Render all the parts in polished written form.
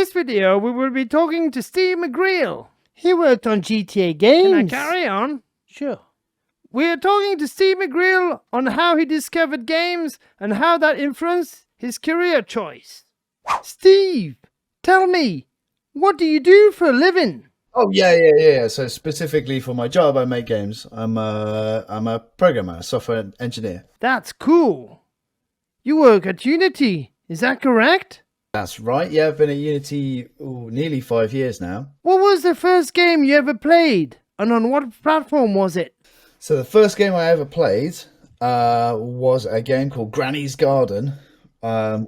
this video, we will be talking to Steve McGreal. He worked on GTA games. Can I carry on? Sure. We are talking to Steve McGreal on how he discovered games and how that influenced his career choice. Steve, tell me, what do you do for a living? Oh yeah. So specifically for my job, I make games. I'm a programmer, a software engineer. That's cool. You work at Unity, is that correct? That's right. Yeah, I've been at Unity nearly 5 years now. What was the first game you ever played, and on what platform was it? So the first game I ever played was a game called Granny's Garden,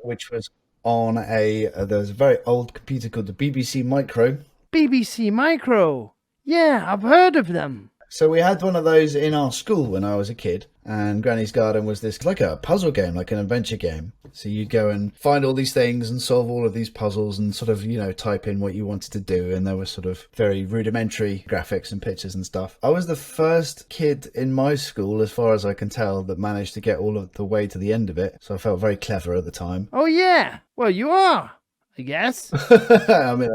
which was on there was a very old computer called the BBC Micro. BBC Micro. Yeah, I've heard of them. So we had one of those in our school when I was a kid, and Granny's Garden was this like a puzzle game, like an adventure game. So you'd go and find all these things and solve all of these puzzles and sort of, type in what you wanted to do. And there were sort of very rudimentary graphics and pictures and stuff. I was the first kid in my school, as far as I can tell, that managed to get all of the way to the end of it. So I felt very clever at the time. Oh yeah, well you are, I guess. I mean,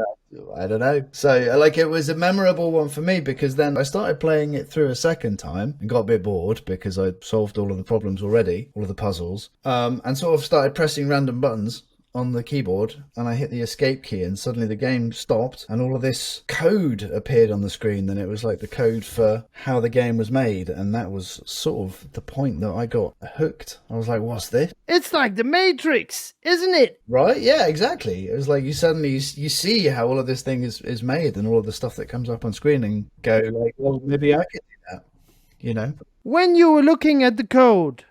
I don't know. So it was a memorable one for me because then I started playing it through a second time and got a bit bored because I'd solved all of the problems already, all of the puzzles, and sort of started pressing random buttons on the keyboard, and I hit the escape key and suddenly the game stopped and all of this code appeared on the screen. And it was like the code for how the game was made, and that was sort of the point that I got hooked. I was like, what's this? It's like the Matrix, isn't it? Right? Yeah, exactly. It was like you suddenly you see how all of this thing is made and all of the stuff that comes up on screen and go like, well, maybe I could do that, When you were looking at the code,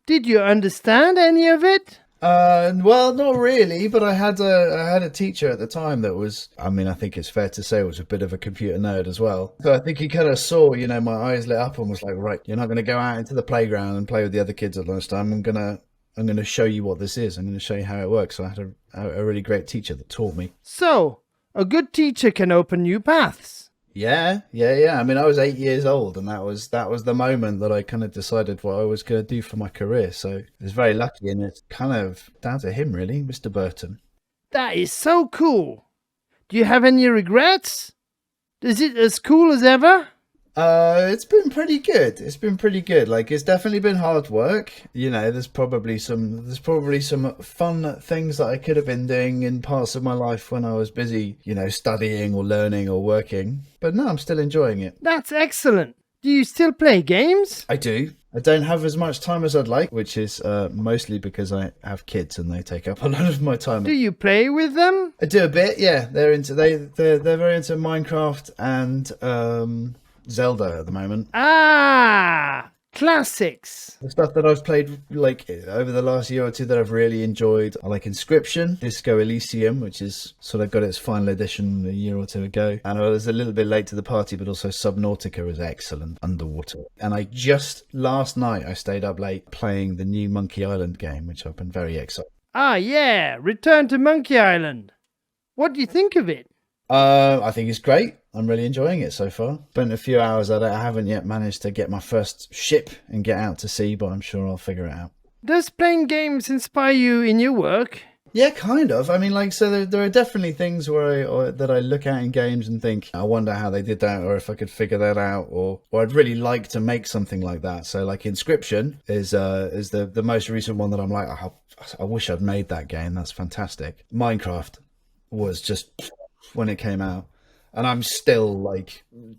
did you understand any of it? Well, not really, but I had a teacher at the time that was, I think it's fair to say, was a bit of a computer nerd as well. So I think he kind of saw, my eyes lit up and was like, right, you're not going to go out into the playground and play with the other kids at lunchtime. I'm going to show you what this is. I'm going to show you how it works. So I had a really great teacher that taught me. So, a good teacher can open new paths. Yeah. I was 8 years old, and that was the moment that I kind of decided what I was going to do for my career. So I was very lucky, and it's kind of down to him, really, Mr. Burton. That is so cool. Do you have any regrets? Is it as cool as ever? It's been pretty good. Like, it's definitely been hard work. There's probably some fun things that I could have been doing in parts of my life when I was busy, studying or learning or working. But no, I'm still enjoying it. That's excellent. Do you still play games? I do. I don't have as much time as I'd like, which is mostly because I have kids and they take up a lot of my time. Do you play with them? I do a bit, yeah. They're very into Minecraft and Zelda at the moment. Ah, classics. The stuff that I've played over the last year or two that I've really enjoyed are like Inscription, Disco Elysium, which is sort of got its final edition a year or two ago. And I was a little bit late to the party, but also Subnautica is excellent underwater. And last night I stayed up late playing the new Monkey Island game, which I've been very excited. Ah, yeah, Return to Monkey Island. What do you think of it? I think it's great. I'm really enjoying it so far. Spent a few hours at it. I haven't yet managed to get my first ship and get out to sea, but I'm sure I'll figure it out. Does playing games inspire you in your work? Yeah, kind of. So there are definitely things that I look at in games and think, I wonder how they did that, or if I could figure that out, or I'd really like to make something like that. So like Inscription is the most recent one that I'm like, I wish I'd made that game. That's fantastic. Minecraft was just when it came out. And I'm still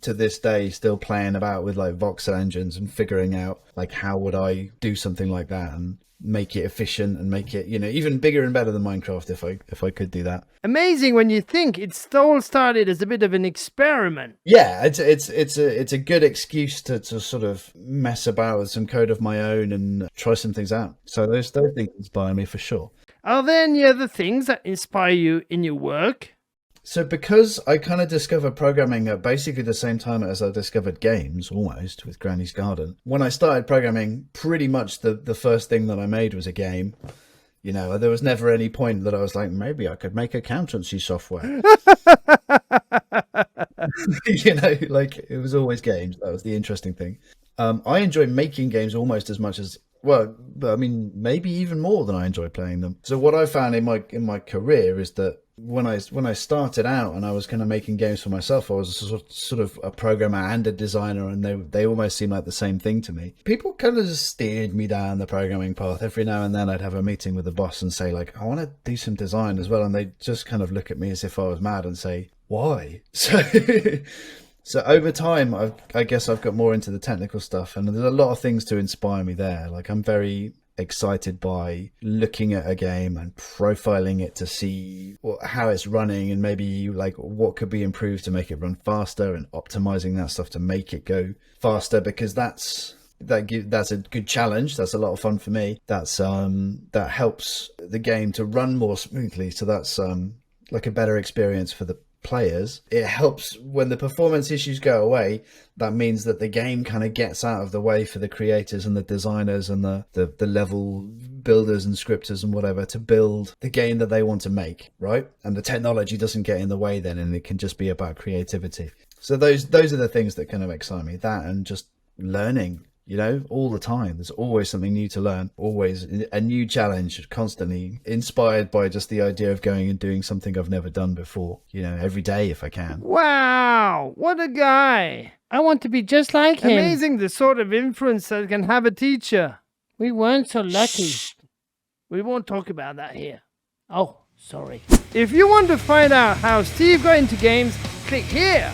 to this day, still playing about with voxel engines and figuring out how would I do something like that and make it efficient and make it, even bigger and better than Minecraft if I could do that. Amazing when you think it all started as a bit of an experiment. Yeah, it's a good excuse to sort of mess about with some code of my own and try some things out. So those things inspire me for sure. Are there any other things that inspire you in your work? So because I kind of discovered programming at basically the same time as I discovered games, almost, with Granny's Garden. When I started programming, pretty much the first thing that I made was a game. There was never any point that I was like, maybe I could make accountancy software. It was always games. That was the interesting thing. I enjoy making games almost as much as, maybe even more than I enjoy playing them. So what I found in my career is that when I started out and I was kind of making games for myself, I was sort of a programmer and a designer, and they almost seemed like the same thing to me. People kind of just steered me down the programming path. Every now and then I'd have a meeting with the boss and say like, I want to do some design as well, and they'd just kind of look at me as if I was mad and say, why? So over time, I guess I've got more into the technical stuff, and there's a lot of things to inspire me there. Like, I'm very excited by looking at a game and profiling it to see how it's running, and maybe like what could be improved to make it run faster, and optimizing that stuff to make it go faster, because that's a good challenge. That's a lot of fun for me. That helps the game to run more smoothly. So that's like a better experience for the players. It helps when the performance issues go away. That means that the game kind of gets out of the way for the creators and the designers and the level builders and scripters and whatever to build the game that they want to make, right? And the technology doesn't get in the way then, and it can just be about creativity. So those are the things that kind of excite me. That and just learning, all the time. There's always something new to learn, always a new challenge, constantly inspired by just the idea of going and doing something I've never done before, every day if I can. Wow, what a guy. I want to be just like him. Amazing the sort of influence that can have a teacher. We weren't so lucky. Shh. We won't talk about that here. Oh, sorry. If you want to find out how Steve got into games, click here.